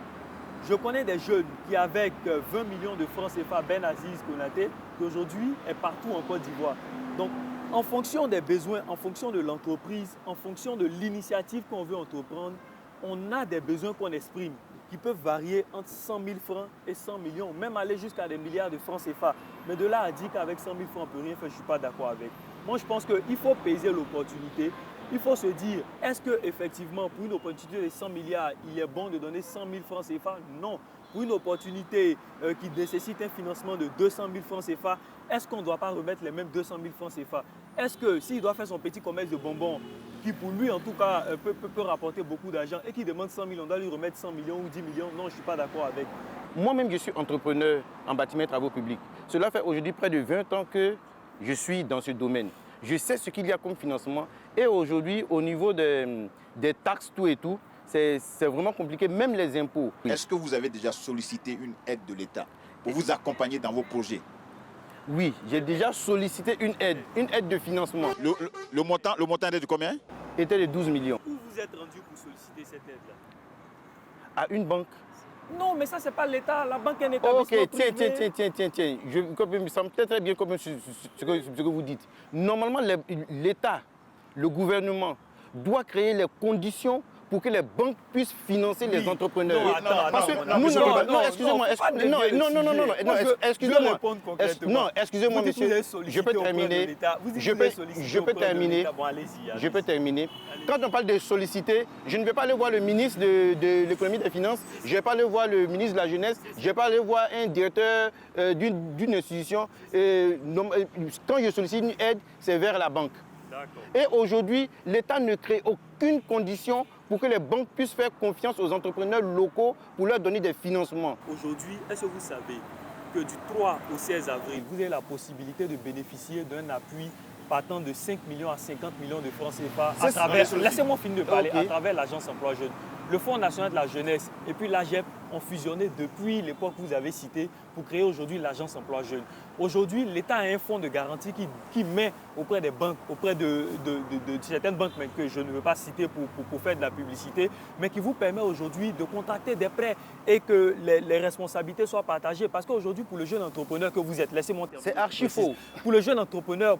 Je connais des jeunes qui, avec 20 millions de francs CFA, Ben Aziz Konaté, qui aujourd'hui est partout en Côte d'Ivoire. Donc, en fonction des besoins, en fonction de l'entreprise, en fonction de l'initiative qu'on veut entreprendre, on a des besoins qu'on exprime qui peuvent varier entre 100 000 francs et 100 millions, même aller jusqu'à des milliards de francs CFA. Mais de là à dire qu'avec 100 000 francs, on ne peut rien faire, je ne suis pas d'accord avec. Moi, je pense qu'il faut peser l'opportunité. Il faut se dire, est-ce qu'effectivement, pour une opportunité de 100 milliards, il est bon de donner 100 000 francs CFA? Non. Pour une opportunité qui nécessite un financement de 200 000 francs CFA, est-ce qu'on ne doit pas remettre les mêmes 200 000 francs CFA? Est-ce que s'il doit faire son petit commerce de bonbons, qui pour lui en tout cas peut rapporter beaucoup d'argent et qui demande 100 000, on doit lui remettre 100 millions ou 10 millions? Non, je ne suis pas d'accord avec. Moi-même, je suis entrepreneur en bâtiment et travaux publics. Cela fait aujourd'hui près de 20 ans que je suis dans ce domaine. Je sais ce qu'il y a comme financement et aujourd'hui, au niveau des taxes, tout et tout, c'est vraiment compliqué, même les impôts. Est-ce que vous avez déjà sollicité une aide de l'État pour vous accompagner dans vos projets? Oui, j'ai déjà sollicité une aide de financement. Le montant est de combien? Était de 12 millions. Où vous êtes rendu pour solliciter cette aide-là? À une banque. Non, mais ça, ce n'est pas l'État. La banque est un établissement privé. Tiens. Ça me plaît très bien comme ce que vous dites. Normalement, l'État, le gouvernement, doit créer les conditions pour que les banques puissent financer les entrepreneurs. Non, excusez-moi. Non, excusez-moi, monsieur. Je peux terminer. Quand on parle de solliciter, je ne vais pas aller voir le ministre de l'économie et des finances, je ne vais pas aller voir le ministre de la jeunesse, je ne vais pas aller voir un directeur d'une institution. Quand je sollicite une aide, c'est vers la banque. Et aujourd'hui, l'État ne crée aucune condition pour que les banques puissent faire confiance aux entrepreneurs locaux pour leur donner des financements. Aujourd'hui, est-ce que vous savez que du 3 au 16 avril, vous avez la possibilité de bénéficier d'un appui partant de 5 millions à 50 millions de francs CFA à travers, laissez-moi finir de parler, à travers l'Agence Emploi Jeune. Le Fonds national de la jeunesse et puis l'AGEP ont fusionné depuis l'époque que vous avez citée pour créer aujourd'hui l'Agence Emploi Jeune. Aujourd'hui, l'État a un fonds de garantie qui met auprès des banques, auprès de certaines banques mais que je ne veux pas citer pour faire de la publicité, mais qui vous permet aujourd'hui de contracter des prêts et que les responsabilités soient partagées. Parce qu'aujourd'hui, pour le jeune entrepreneur que vous êtes, laissez-moi terminer. C'est archi faux. Pour le jeune entrepreneur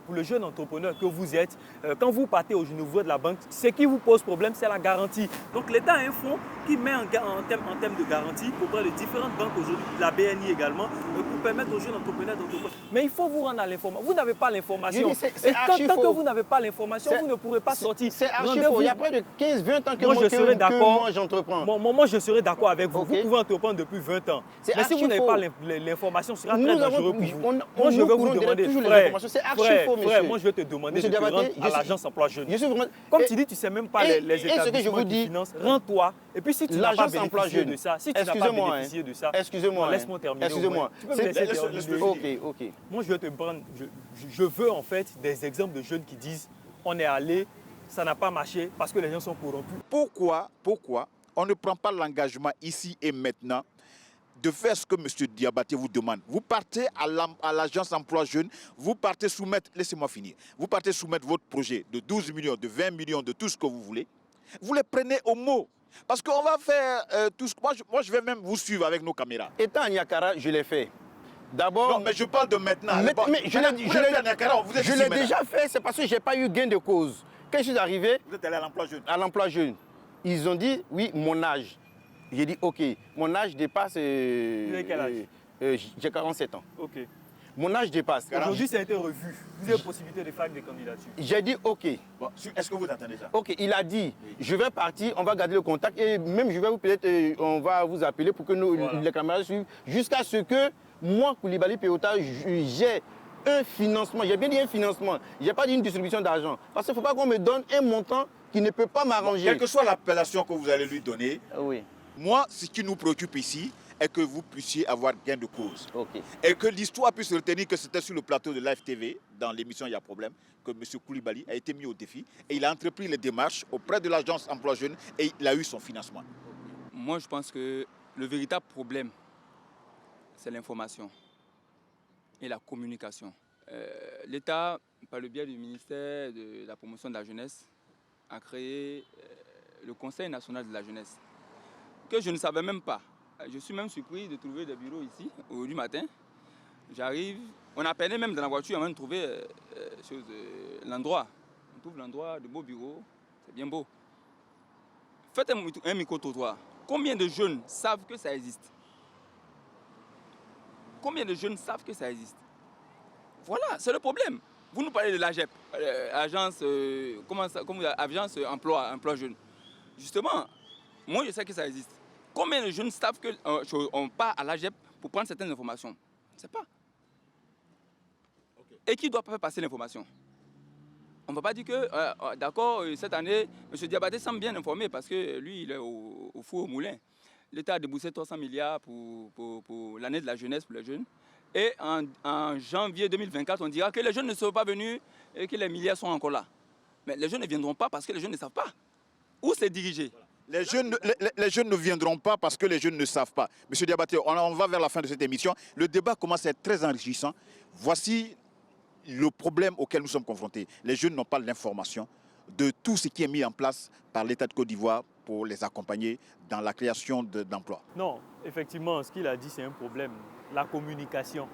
que vous êtes, quand vous partez au niveau de la banque, ce qui vous pose problème, c'est la garantie. Donc l'État a un fonds qui met en termes de garantie auprès de différentes banques aujourd'hui, la BNI également, pour permettre aux jeunes entrepreneurs d'entreprendre. Mais il faut vous rendre à l'information. Vous n'avez pas l'information. Et tant que vous n'avez pas l'information, vous ne pourrez pas sortir. C'est archi faux. Il y a près de 15-20 ans que moi j'entreprends. Moi, je serai d'accord avec vous. Vous pouvez entreprendre depuis 20 ans. Mais si vous n'avez pas l'information, ce sera très dangereux pour vous. Moi, je vais vous demander, frère, moi, je vais te demander de te rendre à l'Agence Emploi Jeune. Comme tu dis, tu ne sais même pas les établissements qui financent. Rends-toi. Et puis si tu n'as pas bénéficié de ça, excusez-moi, laisse-moi terminer. Excusez-moi. Tu peux me laisser terminer. Ok. Moi, je vais te prendre. Je veux en fait des exemples de jeunes qui disent on est allé, ça n'a pas marché parce que les gens sont corrompus. Pourquoi on ne prend pas l'engagement ici et maintenant de faire ce que M. Diabaté vous demande. Vous partez à l'agence emploi jeune, vous partez soumettre, laissez-moi finir, vous partez soumettre votre projet de 12 millions, de 20 millions, de tout ce que vous voulez. Vous les prenez au mot. Parce qu'on va faire tout ce que... Moi, je vais même vous suivre avec nos caméras. Étant à Niakara, je l'ai fait. D'abord... Non, mais je parle de maintenant. Mais je l'ai déjà fait, c'est parce que je n'ai pas eu gain de cause. Quand je suis arrivé... Vous êtes allé à l'emploi jeune. À l'emploi jeune. Ils ont dit, oui, mon âge. J'ai dit, ok, mon âge dépasse... Vous avez quel âge? J'ai 47 ans. Ok. Mon âge dépasse. Aujourd'hui, ça a été revu. Vous avez possibilité de faire des candidatures. J'ai dit, ok. Bon, est-ce que vous attendez ça? Ok, il a dit, je vais partir, on va garder le contact et même je vais vous peut-être, on va vous appeler pour que les caméras suivent jusqu'à ce que moi, Koulibaly Péota, j'ai un financement. J'ai bien dit un financement. Je n'ai pas dit une distribution d'argent. Parce qu'il ne faut pas qu'on me donne un montant qui ne peut pas m'arranger. Quelle que soit l'appellation que vous allez lui donner, oui. Moi, ce qui nous préoccupe ici est que vous puissiez avoir gain de cause. Okay. Et que l'histoire puisse retenir que c'était sur le plateau de Live TV, dans l'émission Il y a problème, que M. Koulibaly a été mis au défi et il a entrepris les démarches auprès de l'agence emploi jeune et il a eu son financement. Moi, je pense que le véritable problème, c'est l'information et la communication. L'État, par le biais du ministère de la promotion de la jeunesse, a créé le Conseil national de la jeunesse, que je ne savais même pas. Je suis même surpris de trouver des bureaux ici, aujourd'hui matin. J'arrive, on a peine même dans la voiture avant de trouver l'endroit. On trouve l'endroit, de beaux bureaux, c'est bien beau. Faites un micro-trottoir. Combien de jeunes savent que ça existe? Combien de jeunes savent que ça existe? Voilà, c'est le problème. Vous nous parlez de l'AGEP, agence emploi jeune. Justement, moi je sais que ça existe. Combien de jeunes savent qu'on part à l'AGEP pour prendre certaines informations? Je ne sais pas. Et qui doit faire passer l'information? On ne va pas dire que, d'accord, cette année, M. Diabaté semble bien informé parce que lui, il est au four au moulin. L'État a déboursé 300 milliards pour l'année de la jeunesse pour les jeunes. Et en janvier 2024, on dira que les jeunes ne sont pas venus et que les milliards sont encore là. Mais les jeunes ne viendront pas parce que les jeunes ne savent pas. Où c'est dirigé? Les jeunes ne viendront pas parce que les jeunes ne savent pas. Monsieur Diabaté, on va vers la fin de cette émission. Le débat commence à être très enrichissant. Voici le problème auquel nous sommes confrontés. Les jeunes n'ont pas l'information de tout ce qui est mis en place par l'État de Côte d'Ivoire pour les accompagner dans la création d'emplois. Non, effectivement, ce qu'il a dit, c'est un problème. La communication.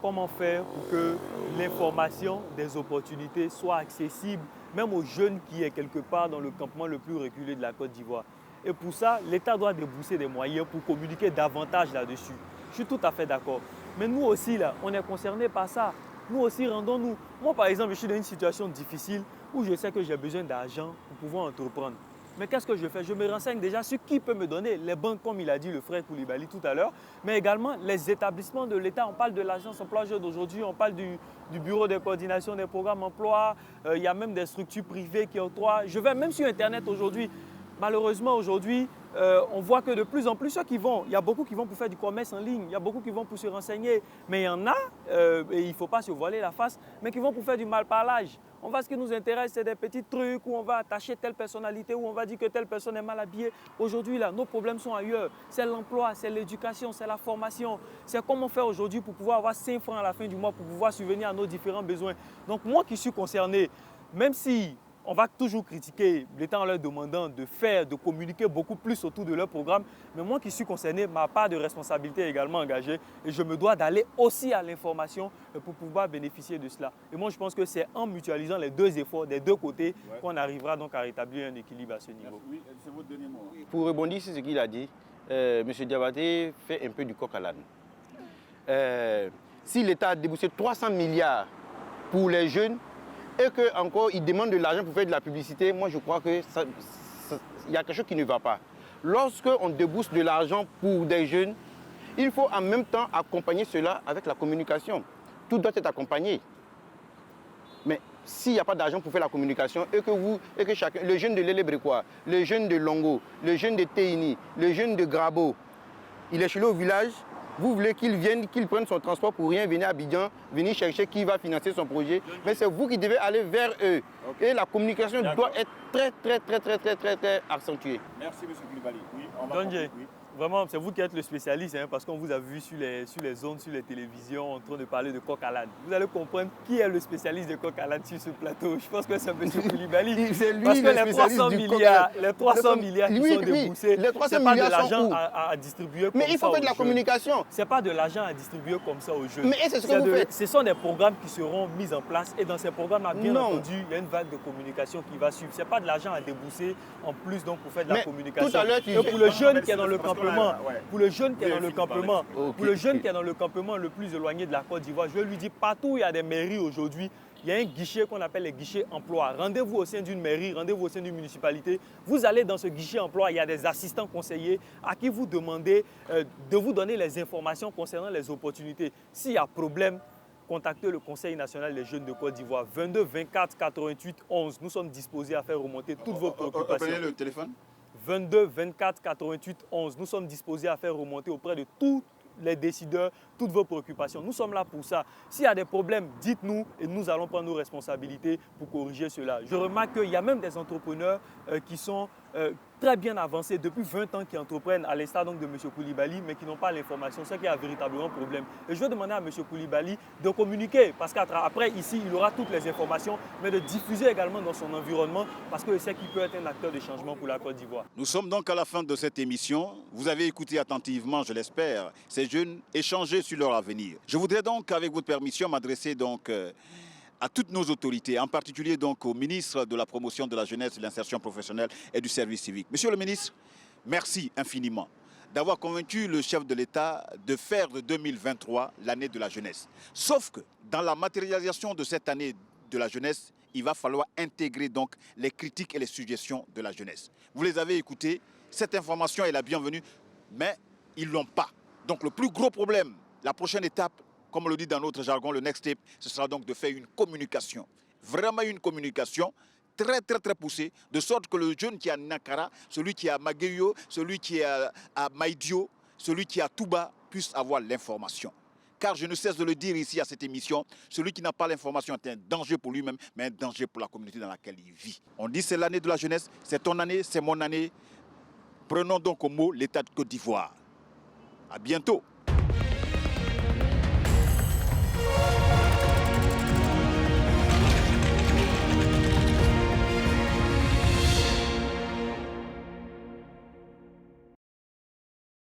Comment faire pour que l'information des opportunités soit accessible, même aux jeunes qui est quelque part dans le campement le plus reculé de la Côte d'Ivoire. Et pour ça, l'État doit débourser des moyens pour communiquer davantage là-dessus. Je suis tout à fait d'accord. Mais nous aussi, là, on est concernés par ça. Nous aussi, rendons-nous. Moi, par exemple, je suis dans une situation difficile où je sais que j'ai besoin d'argent pour pouvoir entreprendre. Mais qu'est-ce que je fais? Je me renseigne déjà sur qui peut me donner. Les banques, comme il a dit le frère Koulibaly tout à l'heure, mais également les établissements de l'État. On parle de l'agence emploi jeune d'aujourd'hui, on parle du bureau de coordination des programmes emploi. Il y a même des structures privées qui octroient. Je vais même sur Internet aujourd'hui. Malheureusement, aujourd'hui, on voit que de plus en plus, il y a beaucoup qui vont pour faire du commerce en ligne, il y a beaucoup qui vont pour se renseigner, mais il y en a, et il ne faut pas se voiler la face, mais qui vont pour faire du malparlage. Ce qui nous intéresse, c'est des petits trucs où on va attacher telle personnalité, où on va dire que telle personne est mal habillée. Aujourd'hui, là, nos problèmes sont ailleurs. C'est l'emploi, c'est l'éducation, c'est la formation. C'est comment faire aujourd'hui pour pouvoir avoir 5 francs à la fin du mois, pour pouvoir subvenir à nos différents besoins. Donc moi qui suis concerné, même si on va toujours critiquer l'État en leur demandant de communiquer beaucoup plus autour de leur programme. Mais moi qui suis concerné, ma part de responsabilité est également engagée et je me dois d'aller aussi à l'information pour pouvoir bénéficier de cela. Et moi, je pense que c'est en mutualisant les deux efforts des deux côtés qu'on arrivera donc à rétablir un équilibre à ce niveau. Oui, c'est votre dernier mot. Pour rebondir sur ce qu'il a dit, M. Diabaté fait un peu du coq à l'âne. Si l'État a déboursé 300 milliards pour les jeunes, et qu'encore il demande de l'argent pour faire de la publicité, moi je crois qu'il y a quelque chose qui ne va pas. Lorsqu'on débourse de l'argent pour des jeunes, il faut en même temps accompagner cela avec la communication. Tout doit être accompagné. Mais s'il n'y a pas d'argent pour faire la communication et que chacun, le jeune de l'Élébrécois, le jeune de Longo, le jeune de Téini, le jeune de Grabo, il est chez lui au village, vous voulez qu'il vienne, qu'il prenne son transport pour rien, venir à Abidjan, venir chercher qui va financer son projet. Mais c'est vous qui devez aller vers eux. Okay. Et la communication doit être très accentuée. Merci M. Koulibaly. Oui, oui. Vraiment, c'est vous qui êtes le spécialiste, hein, parce qu'on vous a vu sur les ondes, sur les télévisions, en train de parler de coq à l'âne. Vous allez comprendre qui est le spécialiste de coq à l'âne sur ce plateau. Je pense que c'est M. Koulibaly. C'est lui parce que le les 300 milliards, les 300 milliards qui sont déboursés, les 300 ce n'est pas de milliards l'argent sont où? à distribuer comme ça. Mais il faut faire de la communication. Ce n'est pas de l'argent à distribuer comme ça aux jeunes. Mais c'est ce que vous faites. Ce sont des programmes qui seront mis en place et dans ces programmes-là, bien Non. entendu, il y a une vague de communication qui va suivre. Ce n'est pas de l'argent à débourser en plus donc, pour faire de la Mais communication. tout à l'heure, Et pour le jeune qui est dans le campement, pour le jeune qui est dans le Ok. campement, pour le jeune qui est dans le campement le plus éloigné de la Côte d'Ivoire, je lui dis partout où il y a des mairies aujourd'hui, il y a un guichet qu'on appelle les guichets emploi. Rendez-vous au sein d'une mairie, rendez-vous au sein d'une municipalité. Vous allez dans ce guichet emploi, il y a des assistants conseillers à qui vous demandez de vous donner les informations concernant les opportunités. S'il y a problème, contactez le Conseil national des jeunes de Côte d'Ivoire. 22 24 88 11. Nous sommes disposés à faire remonter toutes vos préoccupations. Prenez le téléphone. 22 24 88 11. Nous sommes disposés à faire remonter auprès de tous les décideurs toutes vos préoccupations. Nous sommes là pour ça. S'il y a des problèmes, dites-nous et nous allons prendre nos responsabilités pour corriger cela. Je remarque qu'il y a même des entrepreneurs qui sont très bien avancés depuis 20 ans qui entreprennent à l'instar donc de M. Koulibaly mais qui n'ont pas l'information. C'est qu'il y a véritablement problème. Et je vais demander à M. Koulibaly de communiquer parce qu'après ici, il aura toutes les informations mais de diffuser également dans son environnement parce que c'est qu'il peut être un acteur de changement pour la Côte d'Ivoire. Nous sommes donc à la fin de cette émission. Vous avez écouté attentivement, je l'espère, ces jeunes échanger sur leur avenir. Je voudrais donc, avec votre permission, m'adresser donc à toutes nos autorités, en particulier donc au ministre de la Promotion de la Jeunesse, de l'Insertion professionnelle et du Service civique. Monsieur le ministre, merci infiniment d'avoir convaincu le chef de l'État de faire de 2023 l'année de la jeunesse. Sauf que dans la matérialisation de cette année de la jeunesse, il va falloir intégrer donc les critiques et les suggestions de la jeunesse. Vous les avez écoutées, cette information est la bienvenue, mais ils ne l'ont pas. Donc le plus gros problème, la prochaine étape, comme on le dit dans notre jargon, le next step, ce sera donc de faire une communication. Vraiment une communication très poussée, de sorte que le jeune qui est à Nakara, celui qui est à Magueyo, celui qui est à Maïdio, celui qui est à Touba, puisse avoir l'information. Car je ne cesse de le dire ici à cette émission, celui qui n'a pas l'information est un danger pour lui-même, mais un danger pour la communauté dans laquelle il vit. On dit c'est l'année de la jeunesse, c'est ton année, c'est mon année. Prenons donc au mot l'État de Côte d'Ivoire. À bientôt.